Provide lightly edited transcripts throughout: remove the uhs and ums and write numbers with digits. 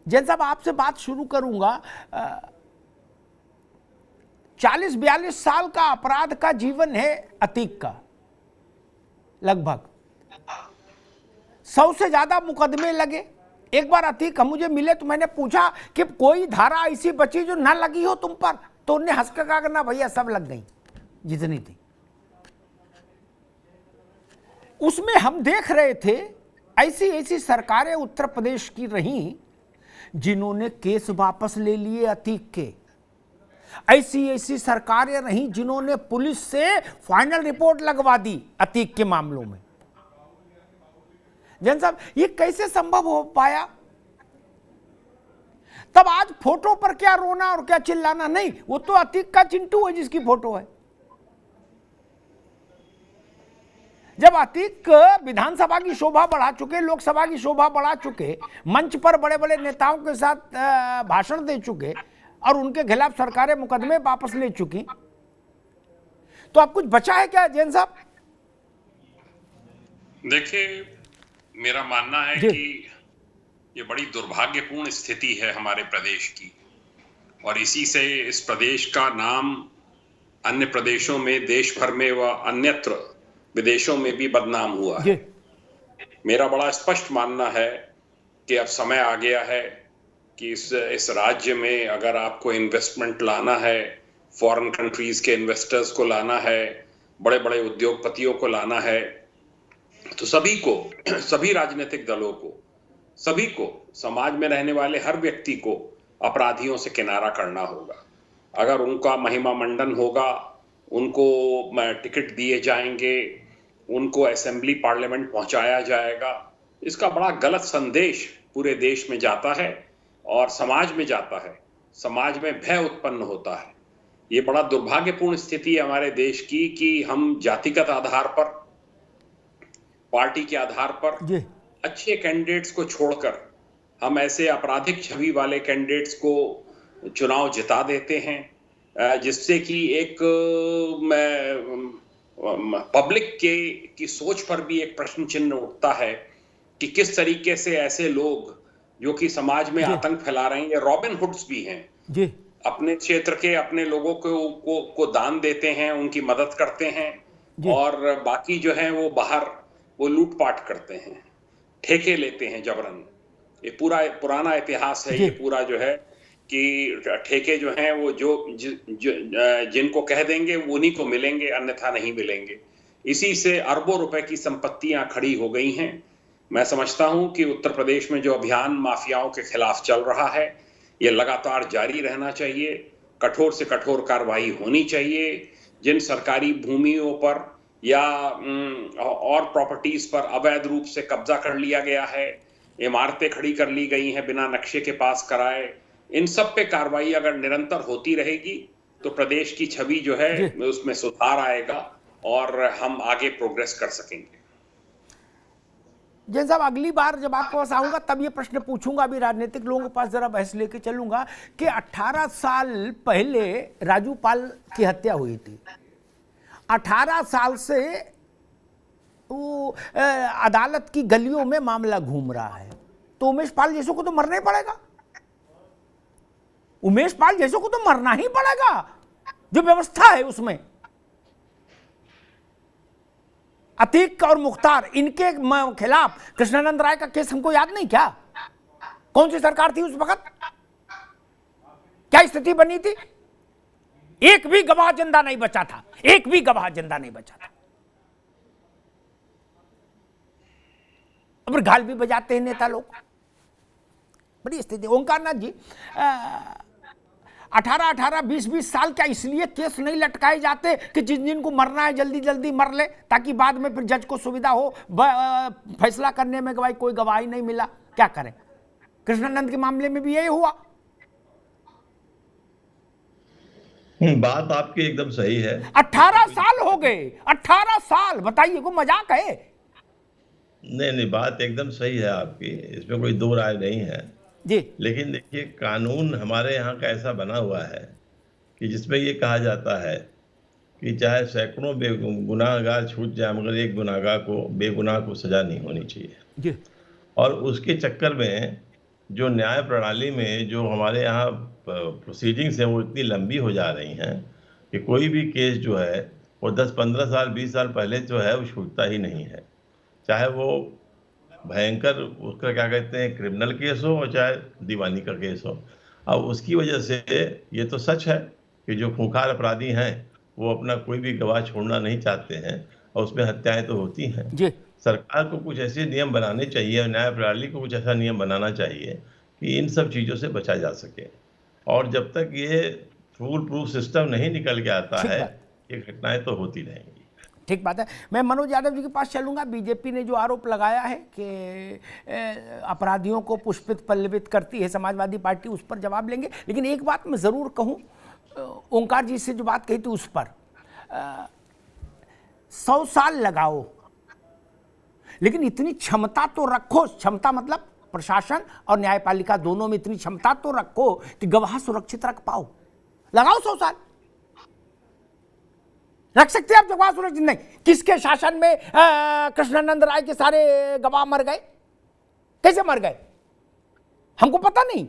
जैन साहब आपसे बात शुरू करूंगा। 40-42 साल का अपराध का जीवन है अतीक का, लगभग 100 से ज्यादा मुकदमे लगे। एक बार अतीक हम मुझे मिले तो मैंने पूछा कि कोई धारा ऐसी बची जो ना लगी हो तुम पर, तो उन्हें हंस कर कहा ना भैया सब लग गई जितनी थी। उसमें हम देख रहे थे ऐसी ऐसी सरकारें उत्तर प्रदेश की रहीं जिन्होंने केस वापस ले लिए अतीक के, ऐसी ऐसी सरकारें रहीं जिन्होंने पुलिस से फाइनल रिपोर्ट लगवा दी अतीक के मामलों में। जैन साहब ये कैसे संभव हो पाया? तब आज फोटो पर क्या रोना और क्या चिल्लाना, नहीं वो तो अतीक का चिंटू है जिसकी फोटो है। जब अतीक विधानसभा की शोभा बढ़ा चुके, लोकसभा की शोभा बढ़ा चुके, मंच पर बड़े बड़े नेताओं के साथ भाषण दे चुके और उनके खिलाफ सरकारें मुकदमे वापस ले चुकी, तो अब कुछ बचा है क्या जैन साहब? देखिए, मेरा मानना है कि ये बड़ी दुर्भाग्यपूर्ण स्थिति है हमारे प्रदेश की, और इसी से इस प्रदेश का नाम अन्य प्रदेशों में, देश भर में व अन्यत्र विदेशों में भी बदनाम हुआ है। मेरा बड़ा स्पष्ट मानना है कि अब समय आ गया है कि इस राज्य में अगर आपको इन्वेस्टमेंट लाना है, फॉरेन कंट्रीज के इन्वेस्टर्स को लाना है, बड़े बड़े उद्योगपतियों को लाना है, तो सभी को, सभी राजनीतिक दलों को, सभी को, समाज में रहने वाले हर व्यक्ति को अपराधियों से किनारा करना होगा। अगर उनका महिमा मंडन होगा, उनको टिकट दिए जाएंगे, उनको असेंबली पार्लियामेंट पहुंचाया जाएगा, इसका बड़ा गलत संदेश पूरे देश में जाता है और समाज में जाता है। समाज में भय उत्पन्न होता है। ये बड़ा दुर्भाग्यपूर्ण स्थिति है हमारे देश की कि हम जातिगत आधार पर, पार्टी के आधार पर अच्छे कैंडिडेट्स को छोड़कर हम ऐसे आपराधिक छवि वाले कैंडिडेट्स को चुनाव जिता देते हैं, जिससे कि एक पब्लिक की सोच पर भी एक प्रश्न चिन्ह उठता है कि किस तरीके से ऐसे लोग जो कि समाज में आतंक फैला रहे हैं, ये रॉबिन हुड्स भी हैं, अपने क्षेत्र के अपने लोगों को दान देते हैं, उनकी मदद करते हैं, और बाकी जो है वो बाहर वो लूटपाट करते हैं, ठेके लेते हैं जबरन। ये पूरा पुराना इतिहास है। ये पूरा जो है कि ठेके जो हैं वो जिनको कह देंगे उन्हीं को मिलेंगे, अन्यथा नहीं मिलेंगे। इसी से अरबों रुपए की संपत्तियां खड़ी हो गई हैं। मैं समझता हूं कि उत्तर प्रदेश में जो अभियान माफियाओं के खिलाफ चल रहा है, ये लगातार जारी रहना चाहिए। कठोर से कठोर कार्रवाई होनी चाहिए। जिन सरकारी भूमियों पर या और प्रॉपर्टीज पर अवैध रूप से कब्जा कर लिया गया है, इमारतें खड़ी कर ली गई हैं बिना नक्शे के पास कराए, इन सब पे कार्रवाई अगर निरंतर होती रहेगी तो प्रदेश की छवि जो है उसमें सुधार आएगा और हम आगे प्रोग्रेस कर सकेंगे। जैन साहब अगली बार जब आपके पास आऊंगा तब ये प्रश्न पूछूंगा, अभी राजनीतिक लोगों के पास जरा बहस लेके चलूंगा कि 18 साल पहले राजू पाल की हत्या हुई थी। 18 साल से वो अदालत की गलियों में मामला घूम रहा है, तो उमेश पाल जैसों को तो मरना ही पड़ेगा। उमेश पाल जैसों को तो मरना ही पड़ेगा, जो व्यवस्था है उसमें। अतीक और मुख्तार, इनके खिलाफ कृष्णानंद राय का केस हमको याद नहीं क्या? कौन सी सरकार थी उस वक्त? क्या स्थिति बनी थी? एक भी गवाह जिंदा नहीं बचा था, एक भी गवाह जिंदा नहीं बचा था। अब गाल भी बजाते हैं नेता लोग। बड़ी स्थिति। ओंकारनाथ जी, 18-18, 20-20 साल क्या इसलिए केस नहीं लटकाए जाते कि जिन जिनको मरना है जल्दी जल्दी मर ले, ताकि बाद में फिर जज को सुविधा हो फैसला करने में कि भाई कोई गवाही नहीं मिला, क्या करें? कृष्णानंद के मामले में भी यही हुआ। बात आपकी एकदम सही है। 18 साल हो गए, 18 साल, बताइए, को मजाक है? नहीं, बात एकदम सही है आपकी, इसमें कोई दो राय नहीं है जी। लेकिन देखिए, कानून हमारे यहाँ का ऐसा बना हुआ है कि जिसमें ये कहा जाता है कि चाहे सैकड़ों गुनाहगार छूट जाए मगर एक गुनाहगार को, बेगुनाह को सजा नहीं होनी चाहिए जी। और उसके चक्कर में जो न्याय प्रणाली में जो हमारे यहाँ प्रोसीडिंग्स हैं वो इतनी लंबी हो जा रही हैं कि कोई भी केस जो है वो 10-15 साल 20 साल पहले जो है वो छूटता ही नहीं है, चाहे वो भयंकर उसका क्या कहते हैं क्रिमिनल केस हो और चाहे दीवानी का केस हो। अब उसकी वजह से ये तो सच है कि जो खूंखार अपराधी हैं वो अपना कोई भी गवाह छोड़ना नहीं चाहते हैं और उसमें हत्याएं तो होती हैं। जी सरकार को कुछ ऐसे नियम बनाने चाहिए और न्याय प्रणाली को कुछ ऐसा नियम बनाना चाहिए कि इन सब चीज़ों से बचा जा सके। और जब तक ये फूल प्रूफ सिस्टम नहीं निकल के आता ठीक है, बात। ये घटनाएं तो होती रहेंगी। ठीक बात है। मैं मनोज यादव जी के पास चलूंगा। बीजेपी ने जो आरोप लगाया है कि अपराधियों को पुष्पित पल्लवित करती है समाजवादी पार्टी, उस पर जवाब लेंगे, लेकिन एक बात मैं ज़रूर कहूँ, ओंकार जी से जो बात कही थी उस पर 100 साल लगाओ, लेकिन इतनी क्षमता तो रखो, क्षमता मतलब प्रशासन और न्यायपालिका दोनों में इतनी क्षमता तो रखो कि गवाह सुरक्षित रख पाओ। लगाओ 100 साल, रख सकते हैं आप गवाह सुरक्षित? नहीं। किसके शासन में कृष्णानंद राय के सारे गवाह मर गए? कैसे मर गए हमको पता नहीं।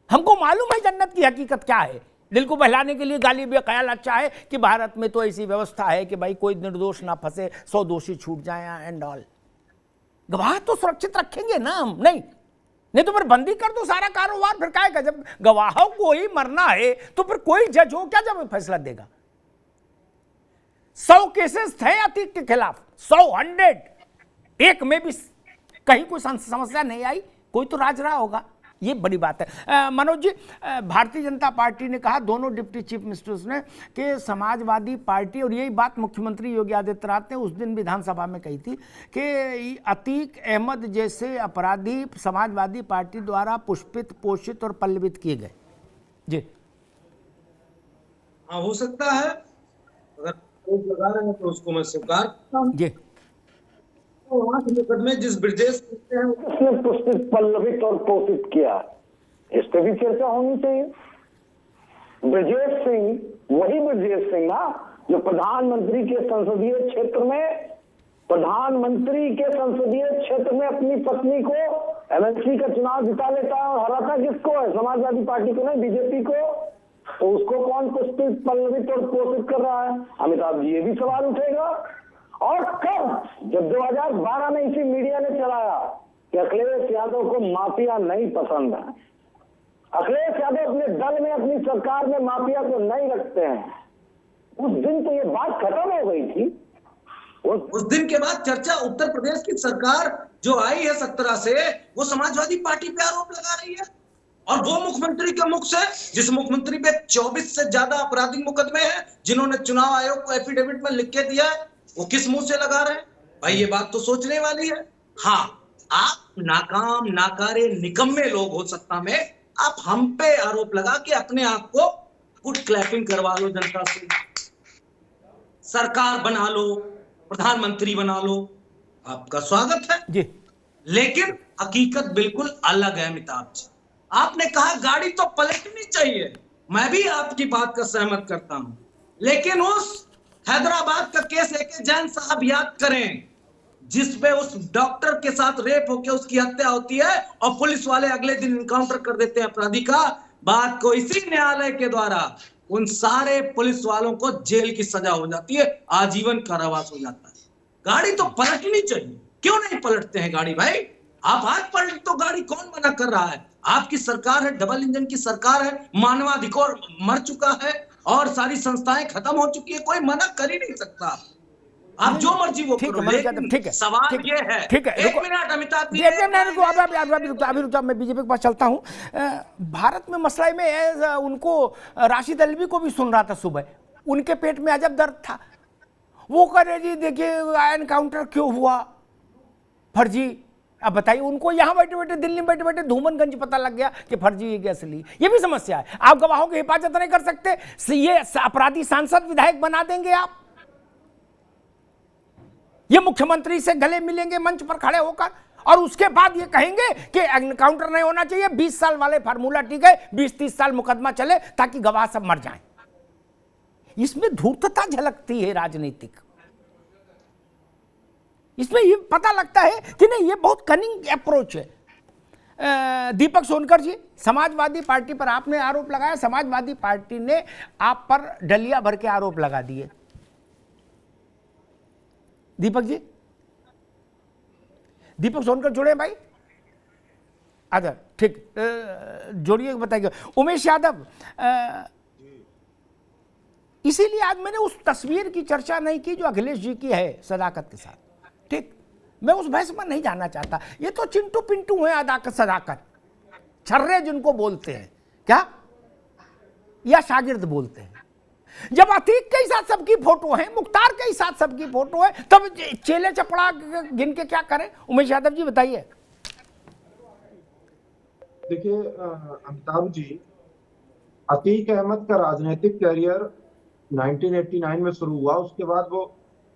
हमको मालूम है जन्नत की हकीकत क्या है। दिल को बहलाने के लिए गाली भी ख्याल अच्छा है कि भारत में तो ऐसी व्यवस्था है कि भाई कोई निर्दोष ना फंसे, 100 दोषी छूट जाए एंड ऑल। गवाह तो सुरक्षित रखेंगे ना हम, नहीं तो फिर बंदी कर दो सारा कारोबार। फिर क्या है, जब गवाहों को ही मरना है तो फिर कोई जज हो क्या जब फैसला देगा? 100 केसेस थे अतीक के खिलाफ, 100 एक में भी कहीं कोई समस्या नहीं आई, कोई तो राज रहा होगा। ये बड़ी बात है। मनोज जी, भारतीय जनता पार्टी ने कहा, दोनों डिप्टी चीफ मिनिस्टर्स ने, कि समाजवादी पार्टी, और यही बात मुख्यमंत्री योगी आदित्यनाथ ने उस दिन विधानसभा में कही थी कि अतीक अहमद जैसे अपराधी समाजवादी पार्टी द्वारा पुष्पित, पोषित और पल्लवित किए गए। जी हाँ, हो सकता है, अगर लोग लगा रहे हैं तो उसको मैं स्वीकार करता हूँ। जी वहाँ के मुकदमे जिस ब्रिजेश करते हैं उसने पुष्पित, पल्लवित और पोषित किया, इस पे भी चर्चा होनी चाहिए। ब्रजेश सिंह, वही ब्रजेश सिंह ना जो प्रधानमंत्री के संसदीय क्षेत्र में अपनी पत्नी को एमएलसी का चुनाव जिता लेता है, और हराता किसको है? समाजवादी पार्टी को नहीं, बीजेपी को। तो उसको कौन पुष्पित, पल्लवित और पोषित कर रहा है? अमिताभ जी, ये भी सवाल उठेगा। और कब, जब 2012 में इसी मीडिया ने चलाया कि अखिलेश यादव को माफिया नहीं पसंद है, अखिलेश यादव अपने दल में, अपनी सरकार में माफिया को नहीं रखते हैं, उस दिन तो ये बात खत्म हो गई थी। उस दिन के बाद चर्चा उत्तर प्रदेश की सरकार जो आई है 17 से, वो समाजवादी पार्टी पे आरोप लगा रही है। और वो मुख्यमंत्री के मुख से, जिस मुख्यमंत्री पे 24 से ज्यादा आपराधिक मुकदमे हैं, जिन्होंने चुनाव आयोग को एफिडेविट में लिख के दिया है, वो किस मुंह से लगा रहे हैं? भाई ये बात तो सोचने वाली है। हाँ, आप नाकाम, नाकारे, निकम्मे लोग हो सत्ता में, आप हम पे आरोप लगा के अपने आप को गुड क्लैपिंग करवा लो जनता से, सरकार बना लो, प्रधानमंत्री बना लो, आपका स्वागत है जी। लेकिन हकीकत बिल्कुल अलग है। अमिताभ जी, आपने कहा गाड़ी तो पलटनी चाहिए, मैं भी आपकी बात का सहमत करता हूं, लेकिन उस हैदराबाद का केस एके जैन साहब याद करें, जिसपे उस डॉक्टर के साथ रेप होकर उसकी हत्या होती है और पुलिस वाले अगले दिन इनकाउंटर कर देते हैं अपराधी का। बात को इसी न्यायालय के द्वारा उन सारे पुलिस वालों को जेल की सजा हो जाती है, आजीवन कारावास हो जाता है। गाड़ी तो पलटनी चाहिए, क्यों नहीं पलटते हैं गाड़ी? भाई आप आज पलट तो गाड़ी कौन मना कर रहा है? आपकी सरकार है, डबल इंजन की सरकार है, मानवाधिकार मर चुका है और सारी संस्थाएं खत्म हो चुकी है, कोई मना कर ही नहीं सकता। आप जो मर्जी वो करो, लेकिन सवाल ये है, एक मिनट अमिताभ जी, अभी रुका, मैं बीजेपी के पास चलता हूं। भारत में मसला में उनको राशिद अल्वी को भी सुन रहा था सुबह, उनके पेट में अजब दर्द था। वो कह रहे जी देखिए एनकाउंटर क्यों हुआ, फर्जी। अब बताइए, उनको यहाँ बैठे बैठे, दिल्ली में बैठे बैठे धूमनगंज पता लग गया कि फर्जी है कि असली। ये भी समस्या है। आप गवाहों की हिफाजत नहीं कर सकते, ये अपराधी सांसद विधायक बना देंगे आप। ये मुख्यमंत्री से गले मिलेंगे मंच पर खड़े होकर और उसके बाद ये कहेंगे कि एनकाउंटर नहीं होना चाहिए, 20 साल वाले फार्मूला ठीक है, 20-30 साल मुकदमा चले ताकि गवाह सब मर जाएं। इसमें धूर्तता झलकती है राजनीतिक। इसमें ये पता लगता है कि नहीं, ये बहुत कनिंग अप्रोच है। दीपक सोनकर जी, समाजवादी पार्टी पर आपने आरोप लगाया, समाजवादी पार्टी ने आप पर डलिया भर के आरोप लगा दिए। दीपक जी, दीपक सोनकर जुड़े भाई? अच्छा ठीक, जोड़िए, बताइए। उमेश यादव, इसीलिए आज मैंने उस तस्वीर की चर्चा नहीं की जो अखिलेश जी की है सदाकत के साथ। ठीक, मैं उस बहस में नहीं जाना चाहता। ये तो चिंटू पिंटू है, अदाकत सदाकत, छर्रे जिनको बोलते हैं क्या, या शागिर्द बोलते हैं। जब अतीक के साथ सबकी फोटो है, मुख्तार के साथ सबकी फोटो है, तब चेले चपड़ा गिन के क्या करें? उमेश यादव जी बताइए। देखिए अमिताभ जी, अतीक अहमद का राजनीतिक करियर 1989 में शुरू हुआ। उसके बाद वो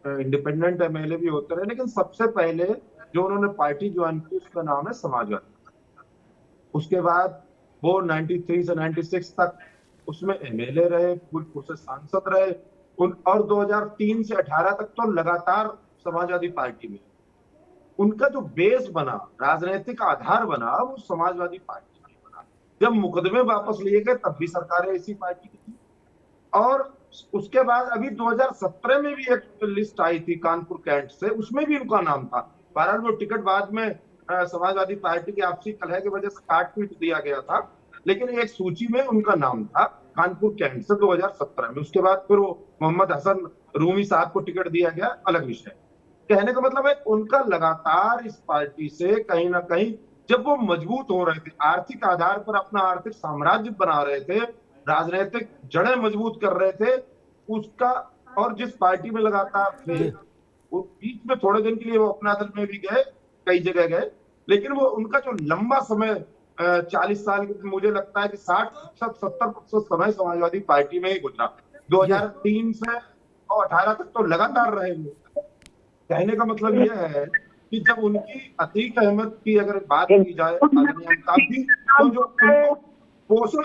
इंडिपेंडेंट एमएलए भी होते रहे, लेकिन सबसे पहले जो उन्होंने पार्टी ज्वाइन की उसका नाम है समाजवादी। उसके बाद वो 93 से 96 तक उसमें एमएलए रहे, फूलपुर से सांसद रहे, और 2003 से 18 तक तो लगातार समाजवादी पार्टी में। उनका जो बेस बना, राजनीतिक आधार बना, वो समाजवादी पार्टी में बना। जब मुकदमे वापस लिए गए तब भी सरकारें इसी पार्टी की थी। और उसके बाद अभी 2017 में भी एक लिस्ट आई थी कानपुर कैंट से, उसमें भी उनका नाम था। बहरहाल वो टिकट बाद में समाजवादी पार्टी की आपसी कलह की वजह से काट पीट दिया गया था, लेकिन एक सूची में उनका नाम था कानपुर कैंट से 2017 में। उसके बाद फिर वो मोहम्मद हसन रूमी साहब को टिकट दिया गया, अलग विषय। कहने का मतलब है उनका लगातार इस पार्टी से कहीं ना कहीं, जब वो मजबूत हो रहे थे, आर्थिक आधार पर अपना आर्थिक साम्राज्य बना रहे थे, राजनीतिक जड़ें मजबूत कर रहे थे उसका, और जिस पार्टी में लगातार थे, वो बीच में थोड़े दिन के लिए वो अपना दल में भी गए, कई जगह गए, लेकिन वो उनका जो लंबा समय 40 साल, मुझे लगता है कि 60% 70% समय समाजवादी पार्टी में ही गुजरा। 2003 से और 18 तक तो लगातार रहे। कहने का मतलब यह है कि जब उनकी अतीक अहमद की अगर बात की जाए, तो जो पोषण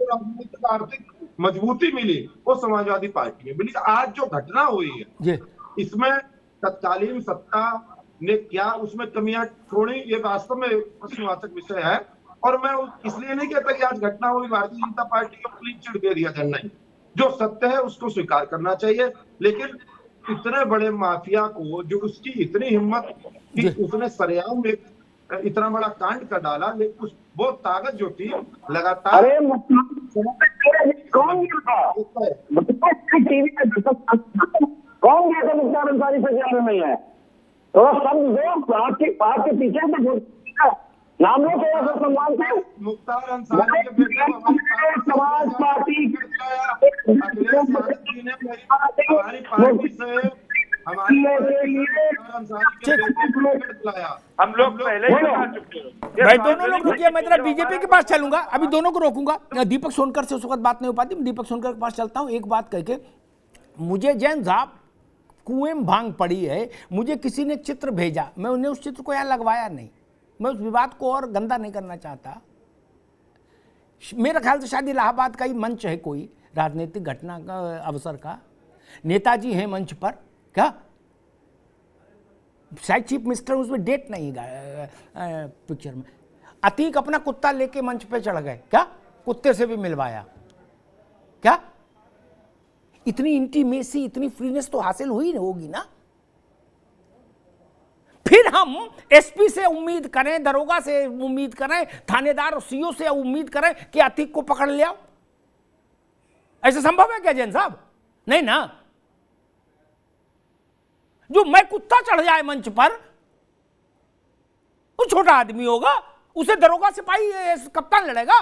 राजनीतिक आर्थिक मजबूती मिली वो समाजवादी पार्टी में मिली। आज जो घटना हुई है इसमें तत्कालीन सत्ता ने क्या उसमें कमियां छोड़ी, ये वास्तव में प्रश्नवाचक विषय है। और मैं इसलिए नहीं कहता कि आज घटना हुई भारतीय जनता पार्टी को क्लीन चिट दे दिया जाए, नहीं, जो सत्य है उसको स्वीकार करना चाहिए। लेकिन इतने बड़े माफिया को, जो उसकी इतनी हिम्मत कि उसने सरेआम में इतना बड़ा कांड कर डाला, लेकिन वो ताकत जो थी लगातार। अरे कौन गया था मुख्तार अंसारी से ज्यादा नहीं है, थोड़ा शब्द दो, आपके पीछे तो नाम लो थोड़ा सा सम्मान से। मुख्तार अंसारी के बेटे समाज पार्टी हमारी पार्टी से हम लोग पहले ही बता चुके हैं। भाई दोनों लोग रुकिए, मैं जरा बीजेपी के पास चलूंगा, अभी दोनों को रोकूंगा। दीपक सोनकर से उस वक्त बात नहीं हो पाती, मैं दीपक सोनकर के पास चलता हूं। एक बात कह के, मुझे जैन साहब कुएं में भांग पड़ी है, मुझे किसी ने चित्र भेजा, मैं उन्हें उस चित्र को यहाँ लगवाया नहीं, मैं उस विवाद को और गंदा नहीं करना चाहता। मेरे ख्याल से शायद इलाहाबाद का ही मंच है, कोई राजनीतिक घटना का अवसर का, नेताजी हैं मंच पर, क्या शायद चीफ मिनिस्टर, उसमें डेट नहीं पिक्चर में। अतीक अपना कुत्ता लेके मंच पे चढ़ गए, क्या कुत्ते से भी मिलवाया, क्या इतनी इंटीमेसी, इतनी फ्रीनेस तो हासिल हुई होगी ना। फिर हम एसपी से उम्मीद करें, दरोगा से उम्मीद करें, थानेदार और सीओ से उम्मीद करें कि अतीक को पकड़ ले आओ? ऐसा संभव है क्या जैन साहब? नहीं ना। जो मैं कुत्ता चढ़ जाए मंच पर, वो छोटा आदमी होगा, उसे दरोगा सिपाही कप्तान लड़ेगा?